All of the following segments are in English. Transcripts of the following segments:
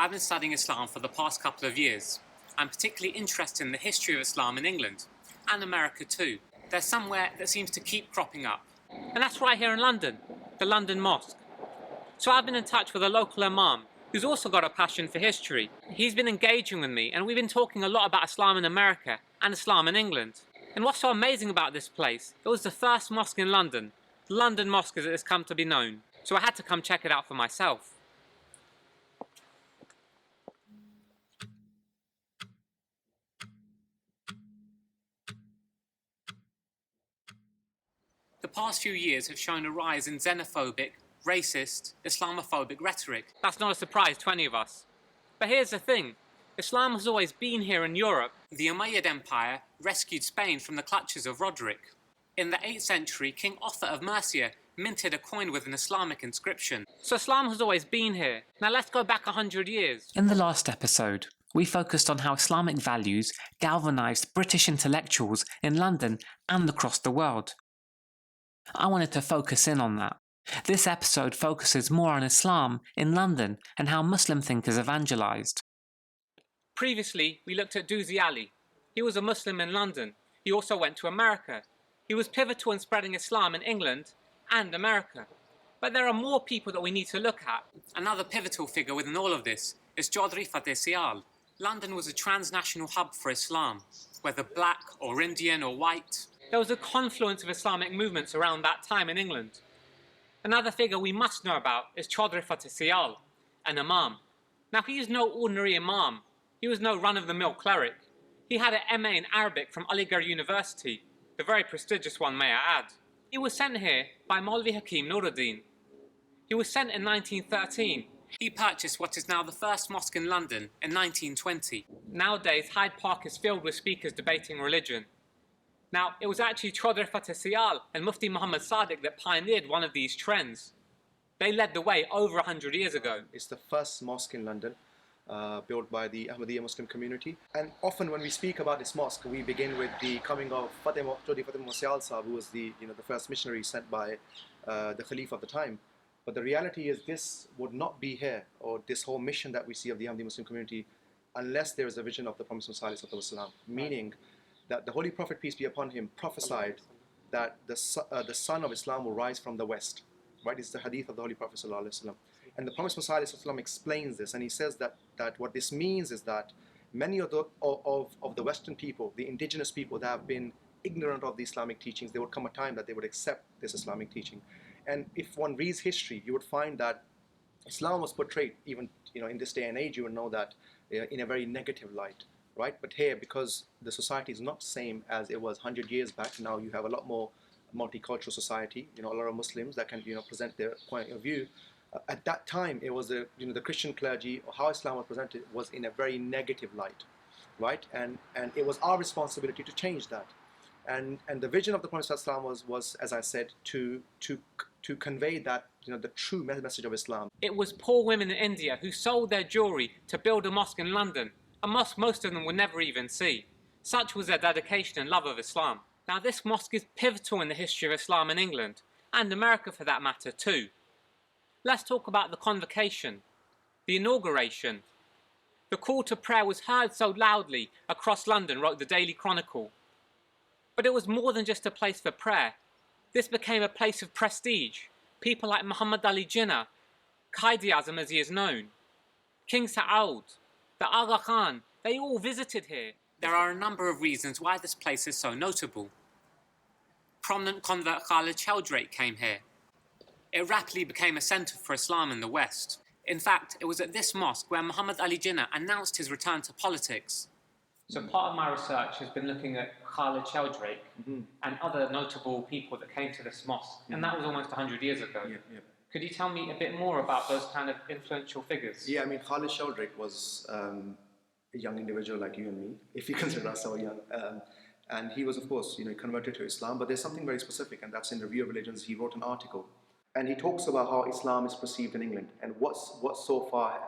I've been studying Islam for the past couple of years. I'm particularly interested in the history of Islam in England, and America too. There's somewhere that seems to keep cropping up. And that's right here in London, the London Mosque. So I've been in touch with a local Imam, who's also got a passion for history. He's been engaging with me, and we've been talking a lot about Islam in America and Islam in England. And what's so amazing about this place, it was the first mosque in London, the London Mosque as it has come to be known. So I had to come check it out for myself. The past few years have shown a rise in xenophobic, racist, Islamophobic rhetoric. That's not a surprise to any of us. But here's the thing. Islam has always been here in Europe. The Umayyad Empire rescued Spain from the clutches of Roderick. In the 8th century, King Offa of Mercia minted a coin with an Islamic inscription. So Islam has always been here. Now let's go back 100 years. In the last episode, we focused on how Islamic values galvanised British intellectuals in London and across the world. I wanted to focus in on that. This episode focuses more on Islam in London and how Muslim thinkers evangelised. Previously, we looked at Duzi Ali. He was a Muslim in London. He also went to America. He was pivotal in spreading Islam in England and America. But there are more people that we need to look at. Another pivotal figure within all of this is Chaudhry Fateh Sial. London was a transnational hub for Islam, whether black or Indian or white. There was a confluence of Islamic movements around that time in England. Another figure we must know about is Chaudhry Fateh Sial, an Imam. Now he is no ordinary Imam. He was no run-of-the-mill cleric. He had an MA in Arabic from Aligarh University, the very prestigious one, may I add. He was sent here by Maulvi Hakim Nuruddin. He was sent in 1913. He purchased what is now the first mosque in London in 1920. Nowadays, Hyde Park is filled with speakers debating religion. Now, it was actually Chaudhry Fateh Sial and Mufti Muhammad Sadiq that pioneered one of these trends. They led the way over 100 years ago. It's the first mosque in London, built by the Ahmadiyya Muslim community. And often when we speak about this mosque, we begin with the coming of Chaudhry Fateh Sial Sahib, who was the first missionary sent by the Khalif of the time. But the reality is this would not be here, or this whole mission that we see of the Ahmadiyya Muslim community, unless there is a vision of the Prophet Muhammad, meaning that the Holy Prophet, peace be upon him, prophesied that the sun of Islam will rise from the west. Right? It's the hadith of the Holy Prophet ﷺ. And the Prophet ﷺ explains this, and he says that what this means is that many of the Western people, the indigenous people that have been ignorant of the Islamic teachings, there would come a time that they would accept this Islamic teaching. And if one reads history, you would find that Islam was portrayed, even in this day and age, you would know that in a very negative light. Right, but here, because the society is not the same as it was 100 years back, now you have a lot more multicultural society. A lot of Muslims that can present their point of view. At that time, it was the Christian clergy, or how Islam was presented, was in a very negative light, right? And it was our responsibility to change that. And the vision of the Prophet ﷺ was, as I said, to convey that the true message of Islam. It was poor women in India who sold their jewelry to build a mosque in London. A mosque most of them would never even see. Such was their dedication and love of Islam. Now this mosque is pivotal in the history of Islam in England, and America for that matter too. Let's talk about the convocation, the inauguration. The call to prayer was heard so loudly across London, wrote the Daily Chronicle. But it was more than just a place for prayer. This became a place of prestige. People like Muhammad Ali Jinnah, Quaid-e-Azam as he is known, King Saud, the Aga Khan, they all visited here. There are a number of reasons why this place is so notable. Prominent convert Khalid Sheldrake came here. It rapidly became a centre for Islam in the West. In fact, it was at this mosque where Muhammad Ali Jinnah announced his return to politics. So part of my research has been looking at Khalid Sheldrake and other notable people that came to this mosque, and that was almost 100 years ago. Yeah. Could you tell me a bit more about those kind of influential figures? Yeah, I mean, Khalid Sheldrake was a young individual like you and me, if you consider us so young. And he was, of course, converted to Islam, but there's something very specific, and that's in Review of Religions. He wrote an article, and he talks about how Islam is perceived in England, and what so far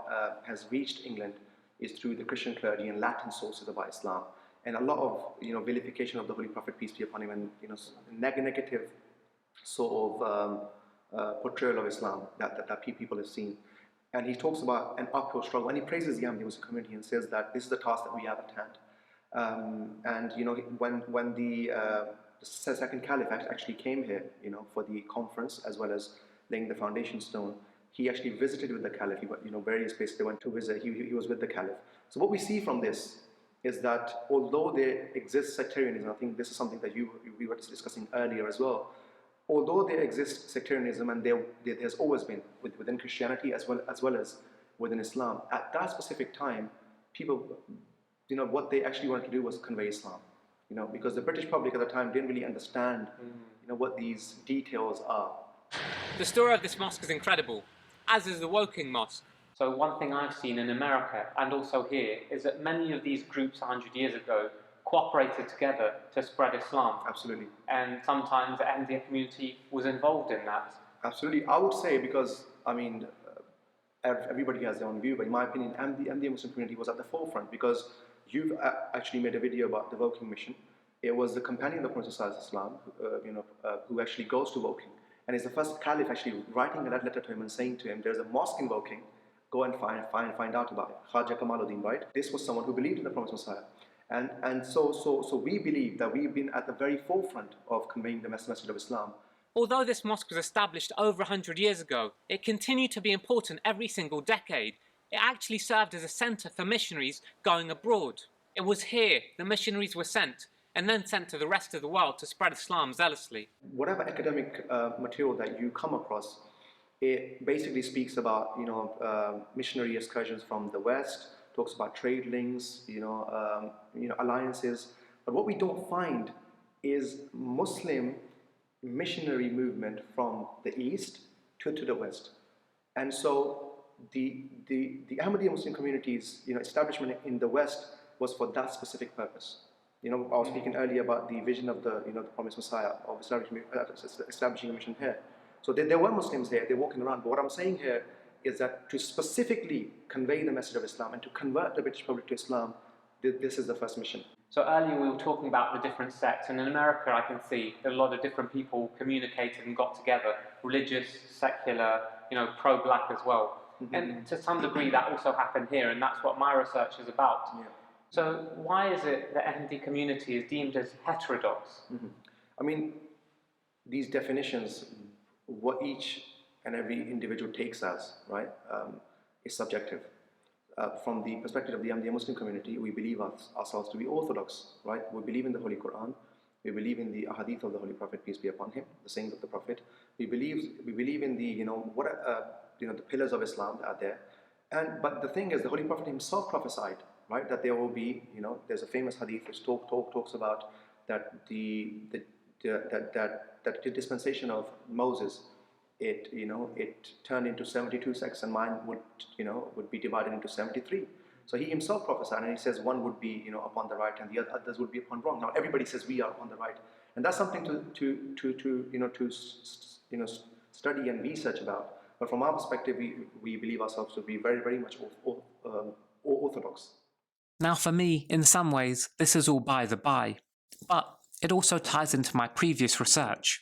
has reached England is through the Christian clergy and Latin sources about Islam, and a lot of vilification of the Holy Prophet, peace be upon him, and negative sort of portrayal of Islam that people have seen. And he talks about an uphill struggle, and he praises the Ahmadiyya Muslim community and says that this is the task that we have at hand. And you know, when the second caliph actually came here, you know, for the conference as well as laying the foundation stone, he actually visited with the caliph. He, you know, various places they went to visit. He was with the caliph. So what we see from this is that although there exists sectarianism, I think this is something that we were discussing earlier as well. Although there exists sectarianism, and there's always been within Christianity as well as within Islam, at that specific time, people, you know, what they actually wanted to do was convey Islam, you know, because the British public at the time didn't really understand, you know, what these details are. The story of this mosque is incredible, as is the Woking Mosque. So one thing I've seen in America and also here is that many of these groups 100 years ago cooperated together to spread Islam. Absolutely. And sometimes the Ahmadiyya community was involved in that. Absolutely. I would say, because, I mean, everybody has their own view, but in my opinion, the Ahmadiyya Muslim community was at the forefront, because you've actually made a video about the Woking mission. It was the companion of the Prophet Islam, who actually goes to Woking, and is the first caliph actually writing a letter to him and saying to him, there's a mosque in Woking, go and find out about it. Khaja Kamaluddin, right? This was someone who believed in the Promised Messiah. And so we believe that we've been at the very forefront of conveying the message of Islam. Although this mosque was established over 100 years ago, it continued to be important every single decade. It actually served as a centre for missionaries going abroad. It was here the missionaries were sent, and then sent to the rest of the world to spread Islam zealously. Whatever academic material that you come across, it basically speaks about, you know, missionary excursions from the West, talks about trade links, alliances. But what we don't find is Muslim missionary movement from the East to the West. And so the Ahmadiyya Muslim community's, you know, establishment in the West was for that specific purpose. You know, I was speaking earlier about the vision of the, you know, the Promised Messiah, of establishing a mission here. So there were Muslims there, they're walking around. But what I'm saying here is that to specifically convey the message of Islam and to convert the British public to Islam, this is the first mission. So earlier we were talking about the different sects, and in America I can see that a lot of different people communicated and got together, religious, secular, you know, pro-black as well. And to some degree that also happened here, and that's what my research is about. Yeah. So why is it that Ahmadi community is deemed as heterodox? I mean, these definitions, what each and every individual takes as, right, is subjective. From the perspective of the Ahmadiyya Muslim community, we believe ourselves to be orthodox, right? We believe in the Holy Quran. We believe in the ahadith of the Holy Prophet, peace be upon him, the sayings of the Prophet. We believe in the, you know, the pillars of Islam that are there. But the thing is, the Holy Prophet himself prophesied, right, that there will be, you know, there's a famous hadith which talks about that the dispensation of Moses, it turned into 72 sects, and mine would be divided into 73. So he himself prophesied, and he says one would be, you know, upon the right, and the others would be upon wrong. Now everybody says we are upon the right, and that's something to study and research about. But from our perspective, we believe ourselves to be very, very much orthodox. Now for me, in some ways, this is all by the by, but it also ties into my previous research.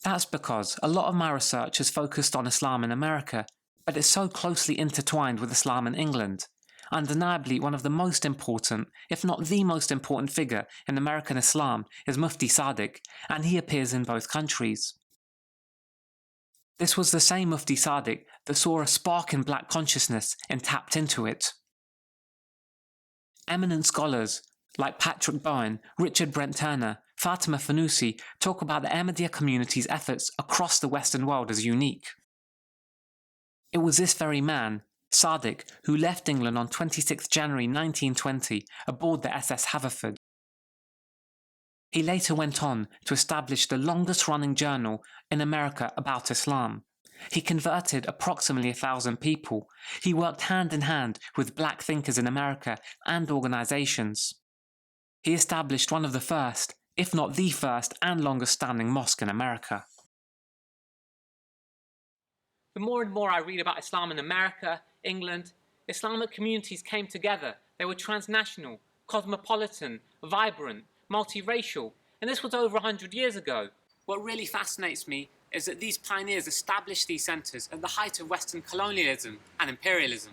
That's because a lot of my research is focused on Islam in America, but it's so closely intertwined with Islam in England. Undeniably, one of the most important, if not the most important figure in American Islam is Mufti Sadiq, and he appears in both countries. This was the same Mufti Sadiq that saw a spark in black consciousness and tapped into it. Eminent scholars like Patrick Bowen, Richard Brent Turner, Fatima Fanusi talk about the Ahmadiyya community's efforts across the Western world as unique. It was this very man, Sadiq, who left England on 26 January 1920 aboard the SS Haverford. He later went on to establish the longest-running journal in America about Islam. He converted approximately 1,000 people. He worked hand in hand with black thinkers in America and organizations. He established one of the first, if not the first and longest-standing mosque in America. The more and more I read about Islam in America, England, Islamic communities came together. They were transnational, cosmopolitan, vibrant, multiracial, and this was over 100 years ago. What really fascinates me is that these pioneers established these centres at the height of Western colonialism and imperialism.